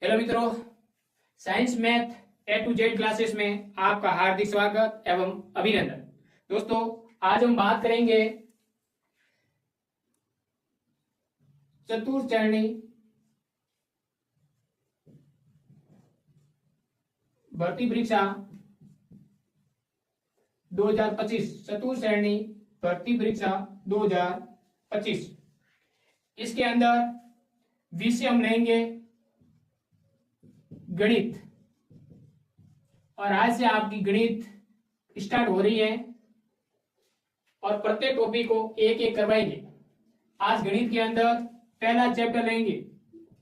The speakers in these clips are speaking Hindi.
हेलो मित्रों, science math A to Z classes में आपका हार्दिक स्वागत एवं अभिनंदन। दोस्तों, आज हम बात करेंगे चतुर्चरणी भर्ती परीक्षा 2025, चतुर्चरणी भर्ती परीक्षा 2025। इसके अंदर विषय हम लेंगे गणित, और आज से आपकी गणित स्टार्ट हो रही है और प्रत्येक टॉपिक को एक एक करवाएंगे। आज गणित के अंदर पहला चैप्टर लेंगे।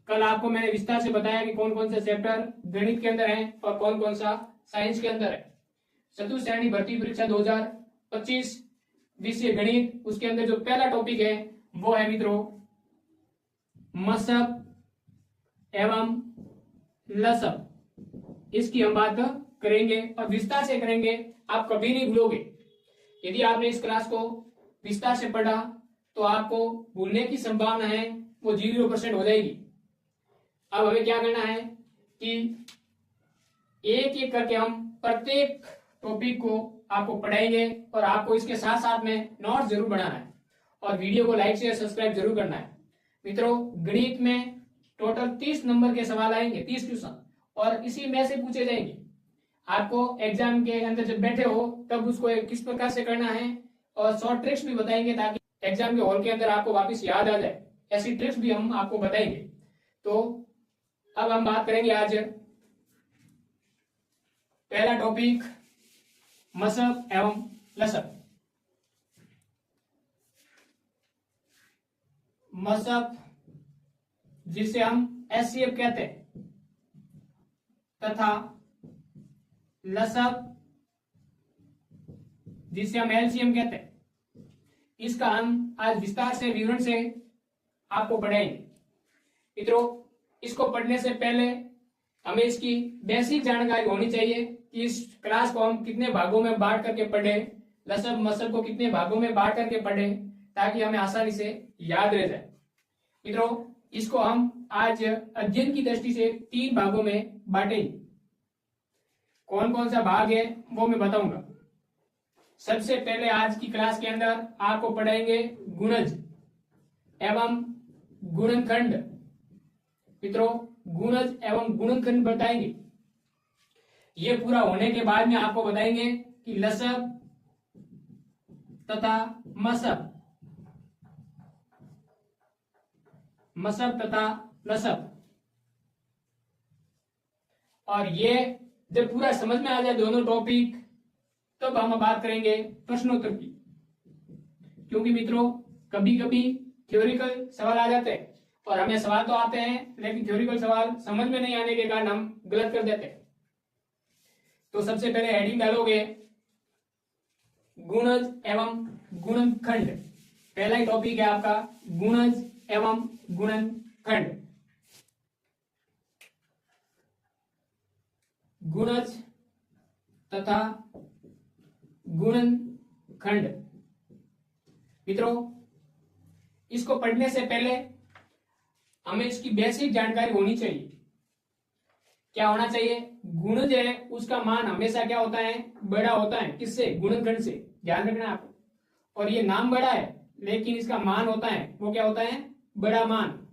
कल आपको मैंने विस्तार से बताया कि कौन कौन से चैप्टर गणित के अंदर हैं और कौन कौन सा साइंस के अंदर है। चतुर्श्रेणी भर्ती परीक्षा 2025 विषय गणित, उसके अंदर जो पहला टॉपिक है वो है मित्रों मशक एवं लसक। इसकी हम बात करेंगे और विस्तार से करेंगे, आप कभी नहीं भूलोगे। यदि आपने इस क्लास को विस्तार से पढ़ा तो आपको भूलने की संभावना है वो 0% हो जाएगी। अब हमें क्या करना है कि एक एक करके हम प्रत्येक टॉपिक को आपको पढ़ाएंगे और आपको इसके साथ साथ में नोट जरूर बनाना है और वीडियो को लाइक शेयर सब्सक्राइब जरूर करना है। मित्रों, गणित में टोटल 30 नंबर के सवाल आएंगे, 30 क्वेश्चन, और इसी में से पूछे जाएंगे। आपको एग्जाम के अंदर जब बैठे हो तब उसको किस प्रकार से करना है और शॉर्ट ट्रिक्स भी बताएंगे ताकि एग्जाम के हॉल के अंदर आपको वापस याद आ जाए। ऐसी ट्रिक्स भी हम आपको बताएंगे। तो अब हम बात करेंगे आज पहला टॉपिक मशक एवं लसक। मशक जिसे हम HCF कहते हैं तथा लसक जिसे हम LCM कहते हैं, इसका हम आज विस्तार से विवरण से आपको पढ़ाएंगे। मित्रों, इसको पढ़ने से पहले हमें इसकी बेसिक जानकारी होनी चाहिए कि इस क्लास को हम कितने भागों में बांट करके पढ़े, लसक मशक को कितने भागों में बांट करके पढ़े ताकि हमें आसानी से याद रह जाए। मित्रों, इसको हम आज अध्ययन की दृष्टि से 3 भागों में बांटेंगे। कौन कौन सा भाग है वो मैं बताऊंगा। सबसे पहले आज की क्लास के अंदर आपको पढ़ाएंगे गुणज एवं गुणनखंड। मित्रों, गुणज एवं गुणनखंड बताएंगे। ये पूरा होने के बाद में आपको बताएंगे कि लसक तथा मशक, मशक तथा लसक, और ये जब पूरा समझ में आ जाए दोनों टॉपिक तब हम बात करेंगे प्रश्नोत्तर की। क्योंकि मित्रों, कभी कभी थ्योरिकल सवाल आ जाते हैं और हमें सवाल तो आते हैं लेकिन थ्योरिकल सवाल समझ में नहीं आने के कारण हम गलत कर देते हैं। तो सबसे पहले हेडिंग डालोगे गुणज एवं गुणनखंड। पहला ही टॉपिक है आपका गुणज एवं गुणनखंड। गुणज तथा गुणनखंड। मित्रों, इसको पढ़ने से पहले हमें इसकी बेसिक जानकारी होनी चाहिए। क्या होना चाहिए? गुणज है उसका मान हमेशा क्या होता है? बड़ा होता है। किससे? गुणनखंड से। ध्यान रखना आपको। और ये नाम बड़ा है लेकिन इसका मान होता है वो क्या होता है? बड़ा मान।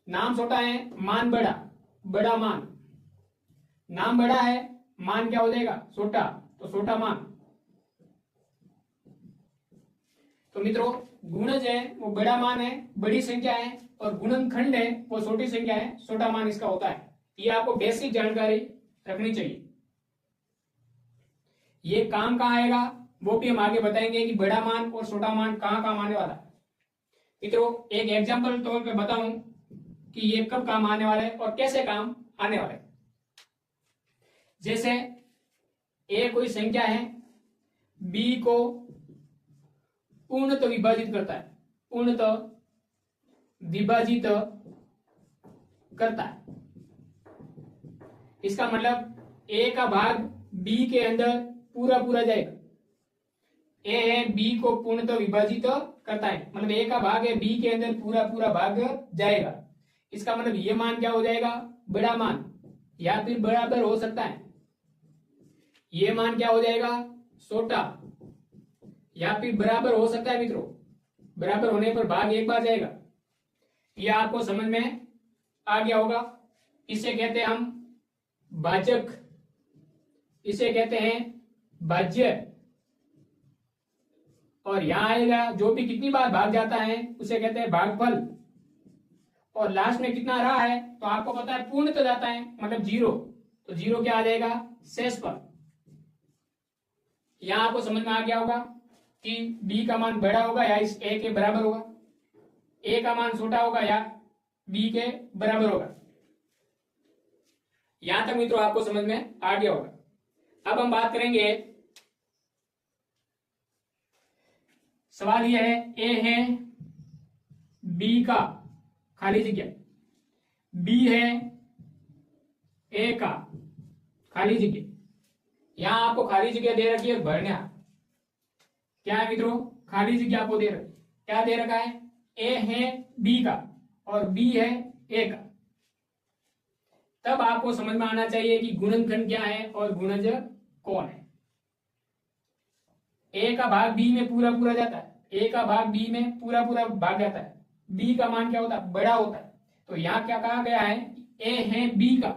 नाम छोटा है, मान बड़ा, बड़ा मान। नाम बड़ा है, मान क्या हो जाएगा? छोटा, तो छोटा मान। तो मित्रों, गुणज है वो बड़ा मान है, बड़ी संख्या है, और गुणनखंड है वो छोटी संख्या है, छोटा मान इसका होता है। ये आपको बेसिक जानकारी रखनी चाहिए। ये काम कहाँ आएगा वो भी हम आगे बताएंगे कि बड़ा मान और छोटा मान कहाँ काम आने वाला है। मित्रों, एक एग्जाम्पल तौर पे बताऊं कि ये कब काम आने वाला है और कैसे काम आने वाला है। जैसे ए कोई संख्या है, बी को पूर्णतः विभाजित करता है, पूर्णतः विभाजित करता है। इसका मतलब ए का भाग बी के अंदर पूरा पूरा जाएगा। ए है, बी को पूर्णतः विभाजित करता है, मतलब ए का भाग है, बी के अंदर पूरा पूरा भाग जाएगा। इसका मतलब ये मान क्या हो जाएगा? बड़ा मान या फिर बराबर हो सकता है। ये मान क्या हो जाएगा, छोटा, या फिर बराबर हो सकता है मित्रों। बराबर होने पर भाग एक बार जाएगा। यह आपको समझ में आ गया होगा। इसे कहते हैं हम भाजक, इसे कहते हैं भाज्य। और यहां आएगा जो भी कितनी बार भाग जाता है उसे कहते हैं भागफल। और लास्ट में कितना रहा है तो आपको पता है पूर्ण तो जाता है, मतलब 0, तो 0 क्या आ जाएगा, शेषफल। यहां आपको समझ में आ गया होगा कि b का मान बड़ा होगा या इस a के बराबर होगा, a का मान छोटा होगा या b के बराबर होगा। यहां तक मित्रों आपको समझ में आ गया होगा। अब हम बात करेंगे, सवाल यह है, a है b का खाली जगह, b है a का खाली जगह। यहां आपको खाली जगह दे रखी है भरना। क्या है मित्रों, खाली जगह आपको दे रखी, क्या दे रखा है, a है b का और b है a का। तब आपको समझ में आना चाहिए कि गुणनखंड क्या है और गुणज कौन है। a का भाग b में पूरा पूरा जाता है, a का भाग b में पूरा पूरा भाग जाता है। b का मान क्या होता है, बड़ा होता है। तो यहां क्या कहा गया है, a है b का,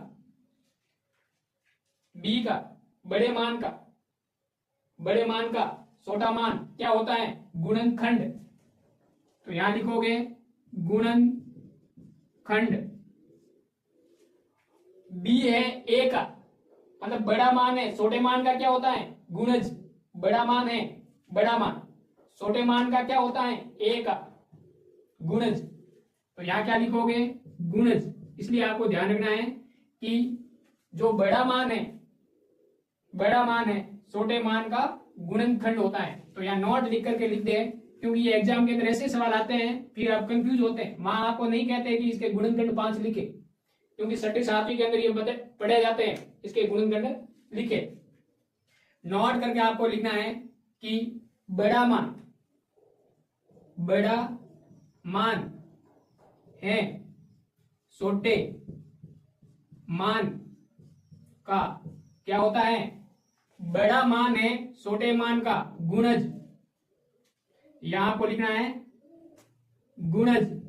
b का बड़े मान का, बड़े मान का छोटा मान क्या होता है, गुणनखंड। तो यहां लिखोगे गुणनखंड। b है a का, मतलब बड़ा मान है, छोटे मान का क्या होता है, गुणज। बड़ा मान है, बड़ा मान, छोटे मान का क्या होता है, a का गुणज। तो यहां क्या लिखोगे, गुणज। इसलिए आपको ध्यान रखना है कि जो बड़ा मान है, बड़ा मान है, छोटे मान का गुणनखंड होता है। तो यहाँ नोट लिख करके लिख दे, क्योंकि ये एग्जाम के अंदर ऐसे सवाल आते हैं फिर आप कंफ्यूज होते हैं। वहां आपको नहीं कहते कि इसके गुणनखंड 5 लिखे, क्योंकि 6ठी 7वीं के अंदर ये पढ़े जाते हैं, इसके गुणनखंड लिखे। नोट करके आपको लिखना है कि बड़ा मान, बड़ा मान है छोटे मान का क्या होता है, बड़ा मान है छोटे मान का गुणज। यहां आपको लिखना है गुणज।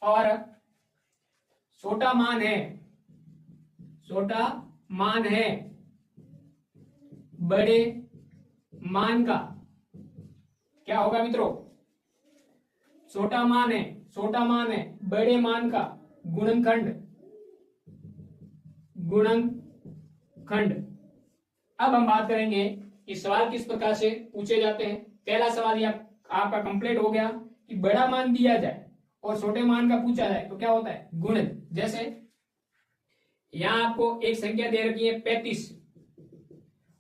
और छोटा मान है, छोटा मान है बड़े मान का क्या होगा मित्रों, छोटा मान है, छोटा मान है बड़े मान का गुणनखंड, गुणनखंड। अब हम बात करेंगे कि सवाल किस प्रकार से पूछे जाते हैं। पहला सवाल यह आपका कंप्लीट हो गया कि बड़ा मान दिया जाए और छोटे मान का पूछा जाए तो क्या होता है, गुणन। जैसे यहां आपको एक संख्या दे रखी है 35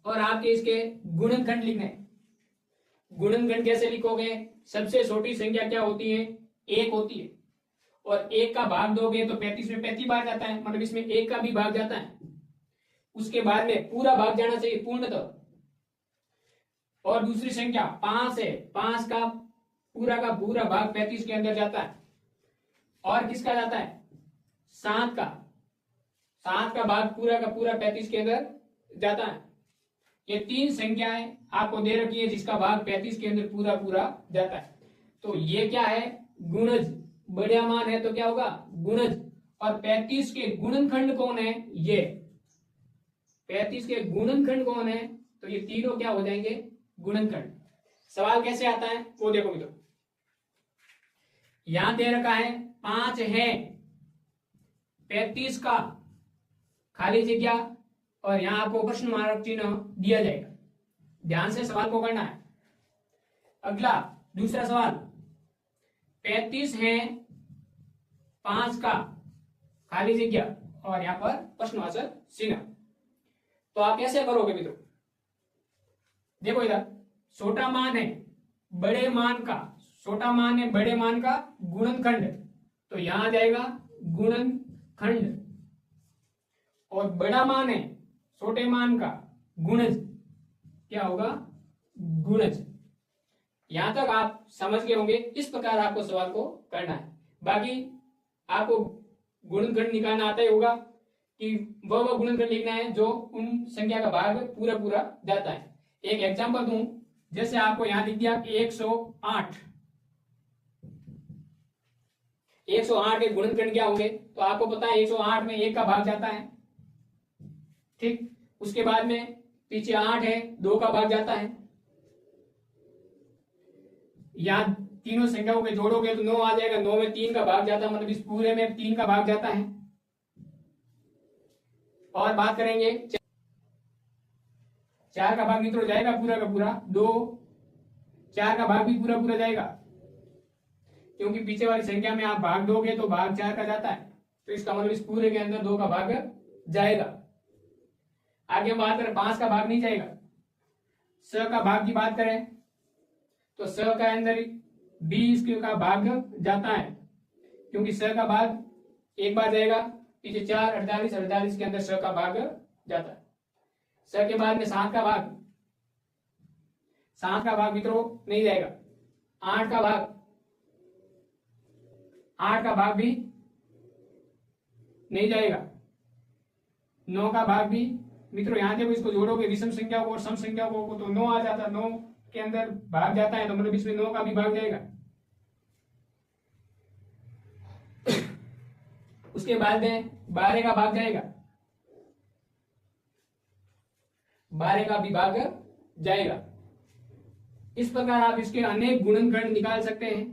और आपके इसके गुणनखंड लिखने हैं। गुणनखंड कैसे लिखोगे, सबसे छोटी संख्या क्या होती है, 1 होती है, और 1 का भाग दोगे तो 35 में 35 बार जाता है, मतलब इसमें 1 का भी भाग जाता है। उसके बाद में पूरा भाग जाना चाहिए पूर्णतः। और दूसरी संख्या 5 है, 5 का पूरा भाग 35 के अंदर जाता है। और किसका जाता है, 7 का, 7 का भाग पूरा का पूरा 35 के अंदर जाता है। ये 3 संख्याएं आपको दे रखी है जिसका भाग 35 के अंदर पूरा पूरा जाता है। तो ये क्या है, गुणज। बड़ा मान है तो क्या होगा, गुणज। और 35 के गुणनखंड कौन है, ये 35 के गुणनखंड कौन है, तो ये तीनों क्या हो जाएंगे, गुणनखंड। सवाल कैसे आता है वो देखो मित्रों। यहां दे रखा है 5 है 35 का खाली जगह, और यहां आपको प्रश्न मार्क चिन्ह दिया जाएगा। ध्यान से सवाल को करना है। अगला दूसरा सवाल, 35 है 5 का खाली जगह और यहां पर प्रश्नवाचक चिन्ह। तो आप कैसे करोगे मित्रों, देखो इधर छोटा मान है बड़े मान का, छोटा मान है बड़े मान का गुणनखंड, तो यहां आ जाएगा गुणनखंड। और बड़ा मान है छोटे मान का गुणज, क्या होगा, गुणज। यहां तक आप समझ गए होंगे। इस प्रकार आपको सवाल को करना है। बाकी आपको गुणनखंड निकालना आता ही होगा कि वह गुणनखंड लिखना है जो उन संख्या का भाग पूरा पूरा जाता है। एक एग्जांपल दूं, जैसे आपको यहां लिख दिया 108। 108 के गुणनखंड क्या होंगे, तो आपको पता है 108 में 1 का भाग जाता है, ठीक। उसके बाद में पीछे 8 है, 2 का भाग जाता है। यहां तीनों संख्याओं के जोड़ोगे तो 9 आ जाएगा, 9 में 3 का भाग जाता है, मतलब इस पूरे में 3 का भाग जाता है। और बात करेंगे 4 का भाग मित्रों जाएगा पूरा का पूरा, 2 4 का भाग भी पूरा पूरा जाएगा, क्योंकि पीछे वाली संख्या में आप भाग दोगे तो भाग 4 का जाता है, तो इसका मतलब इस पूरे के अंदर 2 का भाग जाएगा। आगे हम बात करें 5 का भाग नहीं जाएगा। स का भाग की बात करें तो स का अंदर 20 का भाग जाता है, क्योंकि स का भाग एक बार जाएगा, पीछे 4 48 48 के अंदर स का भाग जाता है। स के बाद में 7 का भाग, 7 का भाग मित्रों नहीं जाएगा। 8 का भाग, 8 का भाग भी नहीं जाएगा। 9 का भाग भी मित्रों यहां देखो, इसको जोड़ोगे विषम संख्याओं को और सम संख्याओं को तो 9 आ जाता है, 9 के अंदर भाग जाता है, तो मतलब इसमें 9 का भी भाग जाएगा। उसके बाद में 12 का भाग जाएगा, 12 का भी भाग जाएगा। इस प्रकार आप इसके अनेक गुणनखंड निकाल सकते हैं,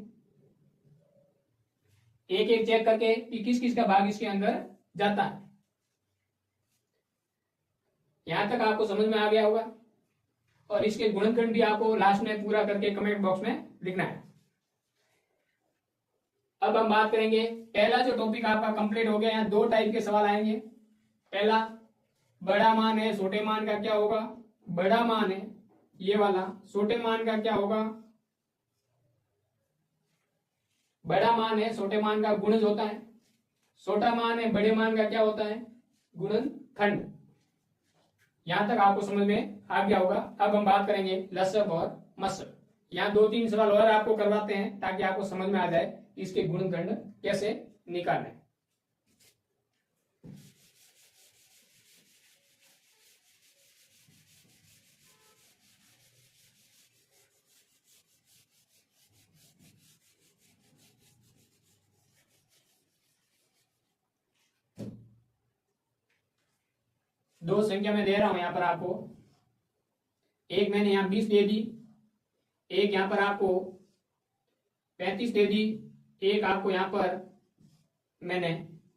एक एक चेक करके कि किस किस का भाग इसके अंदर जाता है। यहां तक आपको समझ में आ गया होगा, और इसके गुणनखंड भी आपको लास्ट में पूरा करके कमेंट बॉक्स में लिखना है। अब हम बात करेंगे, पहला जो टॉपिक आपका कंप्लीट हो गया। यहाँ 2 टाइप के सवाल आएंगे। पहला, बड़ा मान है छोटे मान का क्या होगा। बड़ा मान है ये वाला, छोटे मान का क्या होगा। बड़ा मान है छोटे मान का गुणज होता है, छोटा मान है बड़े मान का क्या होता है, गुणनखंड। यहां तक आपको समझ में आ गया होगा। अब हम बात करेंगे लसब और मसब। यहाँ 2-3 सवाल और आपको करवाते हैं ताकि आपको समझ में आ जाए इसके गुणनखंड कैसे निकालने। दो संख्या में दे रहा हूं यहां पर आपको, एक मैंने यहां 20 दे दी, एक यहां पर आपको 35 दे दी, एक आपको यहां पर मैंने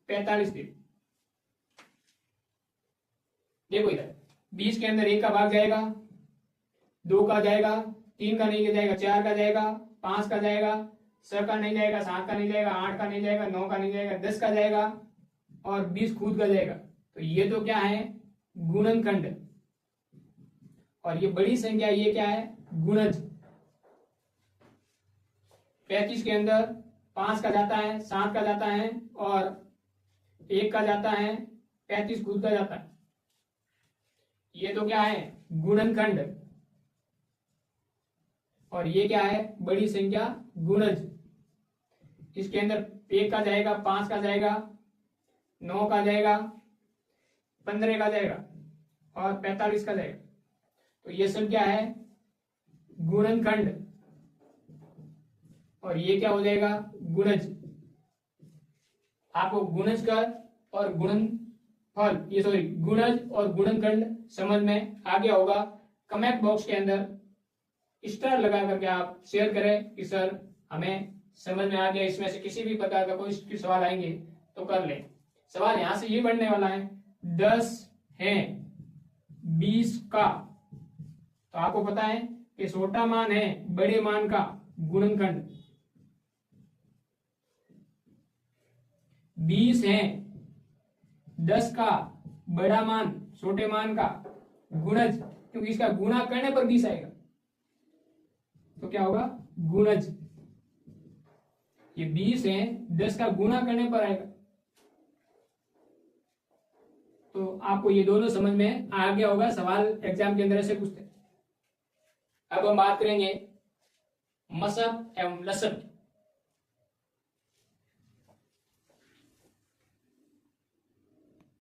45 दे दी। देखो इधर 20 के अंदर 1 का भाग जाएगा, 2 का जाएगा, 3 का नहीं जाएगा, 4 का जाएगा, 5 का जाएगा, 6 का नहीं जाएगा, 7 का नहीं जाएगा, 8 का नहीं जाएगा, 9 का नहीं जाएगा, 10 का जाएगा और 20 खुद का जाएगा। तो ये तो क्या है, गुणनखंड। और ये बड़ी संख्या ये क्या है, गुणज। 35 के अंदर 5 का जाता है, 7 का जाता है और 1 का जाता है, 35 खुद का जाता है। ये तो क्या है, गुणनखंड। और ये क्या है, बड़ी संख्या गुणज। इसके अंदर 1 का जाएगा, 5 का जाएगा, 9 का जाएगा, 15 का जाएगा और 45 का जाएगा। तो ये सब क्या है, गुणनखंड। और ये क्या हो जाएगा, गुणज। आपको गुणज कर और गुणनफल, ये सॉरी गुणज और गुणनखंड समझ में आ गया होगा। कमेंट बॉक्स के अंदर स्टार लगा करके आप शेयर करें कि सर हमें समझ में आ गया। इसमें से किसी भी प्रकार का कोई सवाल आएंगे तो कर लें। सवाल यहां से ये बनने वाला है, 10 है 20 का, तो आपको पता है कि छोटा मान है बड़े मान का गुणनखंड। 20 है 10 का बड़ा मान छोटे मान का गुणज, क्योंकि इसका गुणा करने पर 20 आएगा, तो क्या होगा, गुणज। ये 20 है 10 का गुणा करने पर आएगा। तो आपको ये दोनों समझ में आ गया होगा, सवाल एग्जाम के अंदर ऐसे पूछते हैं। अब हम बात करेंगे मसब एवं लसब।